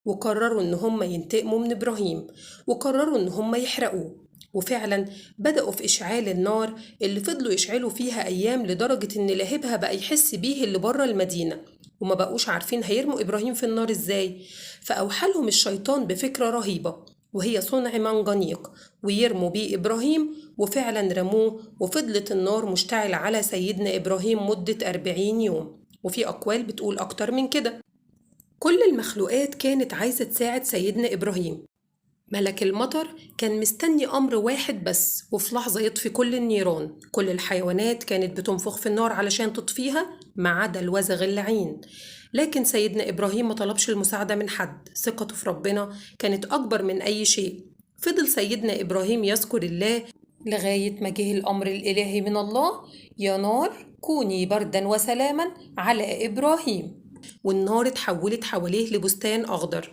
وقرروا إن هم ينتقموا من إبراهيم، وقرروا إن هم يحرقوه. وفعلا بدأوا في إشعال النار اللي فضلوا يشعلوا فيها أيام، لدرجة إن لهيبها بقى يحس بيه اللي بره المدينة، وما بقوش عارفين هيرموا إبراهيم في النار إزاي. فأوحلهم الشيطان بفكرة رهيبة، وهي صنع منجنيق ويرموا بيه إبراهيم. وفعلا رموه، وفضلت النار مشتعلة على سيدنا إبراهيم مدة 40 يوم، وفي أقوال بتقول أكتر من كده. كل المخلوقات كانت عايزة تساعد سيدنا إبراهيم. ملك المطر كان مستني أمر واحد بس، وفي لحظة يطفي كل النيران. كل الحيوانات كانت بتنفخ في النار علشان تطفيها ما عدا الوزغ اللعين. لكن سيدنا إبراهيم ما طلبش المساعدة من حد، ثقته في ربنا كانت أكبر من أي شيء. فضل سيدنا إبراهيم يذكر الله لغاية ما جه الأمر الإلهي من الله: يا نار كوني بردا وسلاما على إبراهيم. والنار اتحولت حواليه لبستان أخضر.